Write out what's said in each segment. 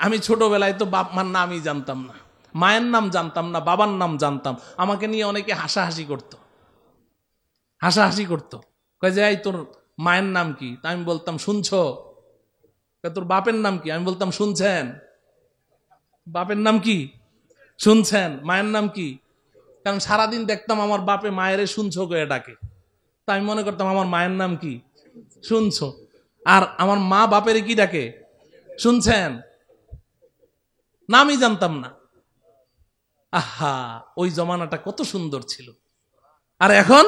আমি ছোটবেলায় তো বাপ মার নামই জানতাম না, মায়ের নাম জানতাম না, বাবার নাম জানতাম। আমাকে নিয়ে অনেকে হাসাহাসি করতো, কয় যে এই তোর মায়ের নাম কি? তা আমি বলতাম শুনছো। তোর বাপের নাম কি? আমি বলতাম শুনছেন। বাপের নাম কি? শুনছেন। মায়ের নাম কি? কারণ সারাদিন দেখতাম আমার বাপে মায়েরে শুনছো করে ডাকে, তা আমি মনে করতাম আমার মায়ের নাম কি? শুনছো। আর আমার মা বাপের কি ডাকে? শুনছেন। নামই জানতাম না। আহা, ওই জমানাটা কত সুন্দর ছিল। আর এখন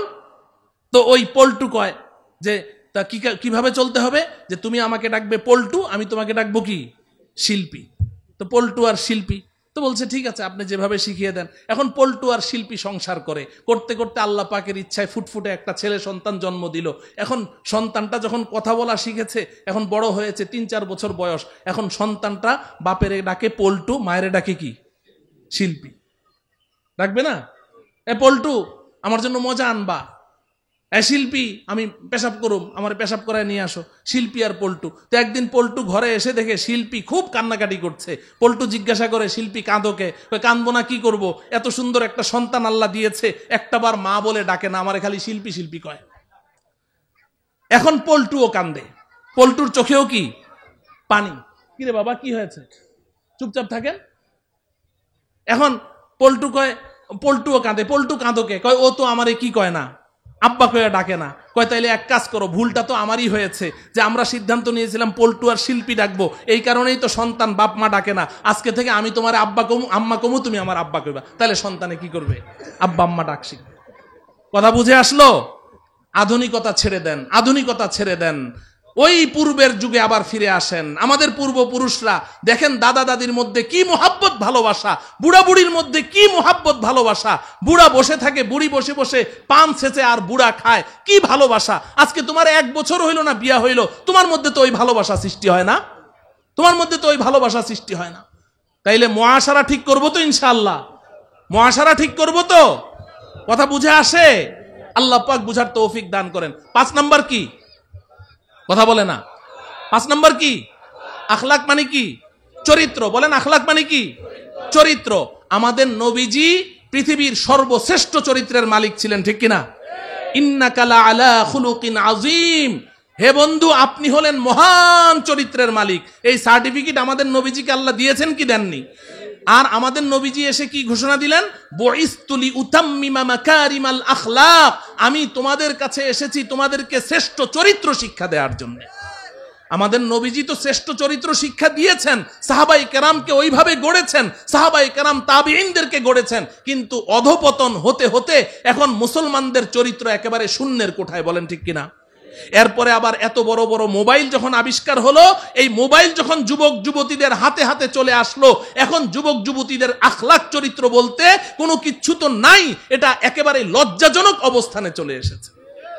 তো ওই পল্টু কয় যে তা কিভাবে চলতে হবে, যে তুমি আমাকে ডাকবে পল্টু, আমি তোমাকে ডাকবো কি? শিল্পী। তো পল্টু আর শিল্পী তো বলছে ঠিক আছে, আপনি যেভাবে শিখিয়ে দেন। এখন পল্টু আর শিল্পী সংসার করতে করতে আল্লাহ পাকের ইচ্ছায় ফুটফুটে একটা ছেলে সন্তান জন্ম দিল। এখন সন্তানটা যখন কথা বলা শিখেছে, এখন বড় হয়েছে, 3-4 বছর বয়স, এখন সন্তানটা বাপের ডাকে পল্টু, মায়ের ডাকে কি? শিল্পী। ডাকবে না, এ পল্টু আমার জন্য মজা আনবা, এ শিল্পী আমি পেশাব করুম, আমার পেশাব করায় নিয়ে আসো। শিল্পী আর পল্টু। তো একদিন পল্টু ঘরে এসে দেখে শিল্পী খুব কান্নাকাটি করছে। পল্টু জিজ্ঞাসা করে, শিল্পী কাঁদোকে? কাঁদবো না, কি করব, এত সুন্দর একটা সন্তান আল্লাহ দিয়েছে, একটাবার মা বলে ডাকে না, আমারে খালি শিল্পী শিল্পী কয়। এখন পল্টুও কান্দে, পল্টুর চোখেও কি? পানি। কিরে বাবা কি হয়েছে? চুপচাপ থাকেন। এখন পল্টু কয়, পল্টুও কাঁদে, পল্টু কাঁদোকে? কয় ও তো আমারে কি কয় না, আব্বা কয়ে ডাকে না। কয় তাইলে এক কাজ করো, ভুলটা তো আমারই হয়েছে, যে আমরা সিদ্ধান্ত নিয়েছিলাম পল্টু আর শিল্পী ডাকবো, এই কারণেই তো সন্তান বাপ মা ডাকে না। আজকে থেকে আমি তোমার আব্বা কমু, আম্মা কমু, তুমি আমার আব্বা কইবা। তাহলে সন্তানে কি করবে? আব্বা আম্মা ডাক শিখবে। কথা বুঝে আসলো? আধুনিকতা ছেড়ে দেন, আধুনিকতা ছেড়ে দেন। ওই পূর্বের যুগে আবার ফিরে আসেন। আমাদের পূর্বপুরুষরা দেখেন দাদা দাদির মধ্যে কি মোহাব্বত ভালোবাসা, বুড়া বুড়ির মধ্যে কি মোহাব্বত ভালোবাসা। বুড়া বসে থাকে, বুড়ি বসে বসে পান ছেঁচে আর বুড়া খায়, কি ভালোবাসা। আজকে তোমার 1 বছর হইল না বিয়া হইল, তোমার মধ্যে তো ওই ভালোবাসা সৃষ্টি হয় না, তোমার মধ্যে তো ওই ভালোবাসা সৃষ্টি হয় না। তাইলে মুআশারা ঠিক করবো তো ইনশাআল্লাহ? মুআশারা ঠিক করবো তো? কথা বুঝে আসে? আল্লাহ পাক বুঝার তৌফিক দান করেন। 5 নাম্বার কি? কথা বলে না। 5 নাম্বার কি? আখলাক মানে কি? চরিত্র। বলেন আখলাক মানে কি? চরিত্র। আমাদের নবীজি পৃথিবীর সর্বশ্রেষ্ঠ চরিত্রের মালিক ছিলেন, ঠিক কিনা? ইন্নাকা লা আলা খুলুকিন আযীম। হে বন্ধু, আপনি হলেন মহান চরিত্রের মালিক। এই সার্টিফিকেট আমাদের নবীজিকে আল্লাহ দিয়েছেন কি দেননি? আর আমাদের নবীজি এসে কি ঘোষণা দিলেন? বুইসতুলি উতাম্মিমা মাকারিমাল আখলাক। আমি তোমাদের কাছে এসেছি তোমাদেরকে শ্রেষ্ঠ চরিত্র শিক্ষা দেওয়ার জন্য। আমাদের নবীজি তো শ্রেষ্ঠ চরিত্র শিক্ষা দিয়েছেন, সাহাবায়ে কেরামকে ওইভাবে গড়েছেন, সাহাবায়ে কেরাম তাবিঈনদেরকে গড়েছেন। কিন্তু অধপতন হতে হতে এখন মুসলমানদের চরিত্র একেবারে শূন্যের কোঠায়। বলেন ঠিক কিনা? এরপরে আবার এত বড় বড় মোবাইল যখন আবিষ্কার হলো, এই মোবাইল যখন যুবক যুবতীদের হাতে হাতে চলে আসলো, এখন যুবক যুবতীদের আখলাক চরিত্র বলতে কোনো কিচ্ছু তো নাই। এটা একেবারে লজ্জাজনক অবস্থানে চলে এসেছে।